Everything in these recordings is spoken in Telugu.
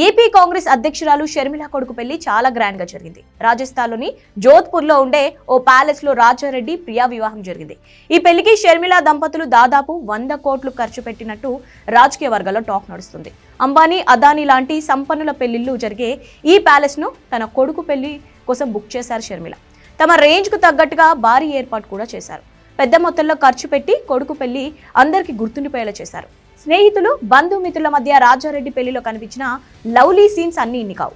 ఏపీ కాంగ్రెస్ అధ్యక్షురాలు షర్మిల కొడుకు పెళ్లి చాలా గ్రాండ్ గా జరిగింది. రాజస్థాన్లోని జోధ్పూర్ లో ఉండే ఓ ప్యాలెస్ లో రాజారెడ్డి ప్రియా వివాహం జరిగింది. ఈ పెళ్లికి షర్మిల దంపతులు దాదాపు 100 కోట్లు ఖర్చు పెట్టినట్టు రాజకీయ వర్గాల్లో టాక్ నడుస్తుంది. అంబానీ, అదానీ లాంటి సంపన్నుల పెళ్లిళ్లు జరిగే ఈ ప్యాలెస్ ను తన కొడుకు పెళ్లి కోసం బుక్ చేశారు షర్మిల. తమ రేంజ్ కు తగ్గట్టుగా భారీ ఏర్పాటు కూడా చేశారు. పెద్ద మొత్తంలో ఖర్చు పెట్టి కొడుకు పెళ్లి అందరికీ గుర్తుండిపోయేలా చేశారు. స్నేహితులు, బంధుమిత్రుల మధ్య రాజారెడ్డి పెళ్లిలో కనిపించిన లవ్లీ సీన్స్ అన్ని ఇన్ని కావు.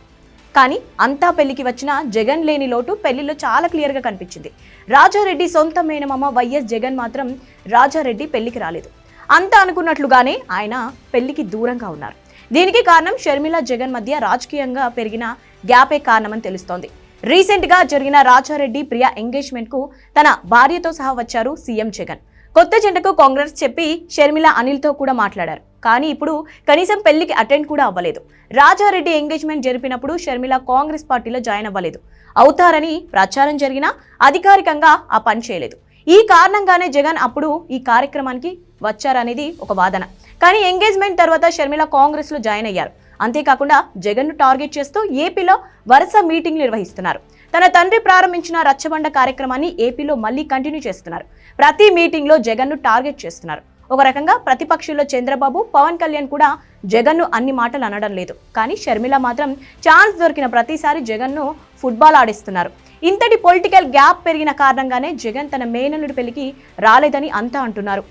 కానీ అంతా పెళ్లికి వచ్చిన జగన్ లేని లోటు పెళ్లిలో చాలా క్లియర్ గా కనిపించింది. రాజారెడ్డి సొంత మేనమామ వైఎస్ జగన్ మాత్రం రాజారెడ్డి పెళ్లికి రాలేదు. అంతా అనుకున్నట్లుగానే ఆయన పెళ్లికి దూరంగా ఉన్నారు. దీనికి కారణం షర్మిల, జగన్ మధ్య రాజకీయంగా పెరిగిన గ్యాపే కారణమని తెలుస్తోంది. రీసెంట్ గా జరిగిన రాజారెడ్డి ప్రియా ఎంగేజ్మెంట్ కు తన భార్యతో సహా వచ్చారు సీఎం జగన్. కొత్త జంటకు కాంగ్రెస్ చెప్పి షర్మిల అనిల్తో కూడా మాట్లాడారు. కానీ ఇప్పుడు కనీసం పెళ్లికి అటెండ్ కూడా అవ్వలేదు. రాజారెడ్డి ఎంగేజ్మెంట్ జరిపినప్పుడు షర్మిల కాంగ్రెస్ పార్టీలో జాయిన్ అవ్వలేదు. అవుతారని ప్రచారం జరిగినా అధికారికంగా ఆ పని చేయలేదు. ఈ కారణంగానే జగన్ అప్పుడు ఈ కార్యక్రమానికి వచ్చారనేది ఒక వాదన. కానీ ఎంగేజ్మెంట్ తర్వాత షర్మిల కాంగ్రెస్ లో జాయిన్ అయ్యారు. అంతేకాకుండా జగన్ ను టార్గెట్ చేస్తూ ఏపీలో వరుస మీటింగ్లు నిర్వహిస్తున్నారు. తన తండ్రి ప్రారంభించిన రచ్చబండ కార్యక్రమాన్ని ఏపీలో మళ్లీ కంటిన్యూ చేస్తున్నారు. ప్రతి మీటింగ్ లో జగన్ ను టార్గెట్ చేస్తున్నారు. ఒక రకంగా ప్రతిపక్షంలో చంద్రబాబు, పవన్ కళ్యాణ్ కూడా జగన్ ను అన్ని మాటలు అనడం లేదు. కానీ షర్మిల మాత్రం ఛాన్స్ దొరికిన ప్రతిసారి జగన్ ను ఫుట్బాల్ ఆడిస్తున్నారు. ఇంతటి పొలిటికల్ గ్యాప్ పెరిగిన కారణంగానే జగన్ తన మేనల్లుడి పెళ్లికి రాలేదని అంతా అంటున్నారు.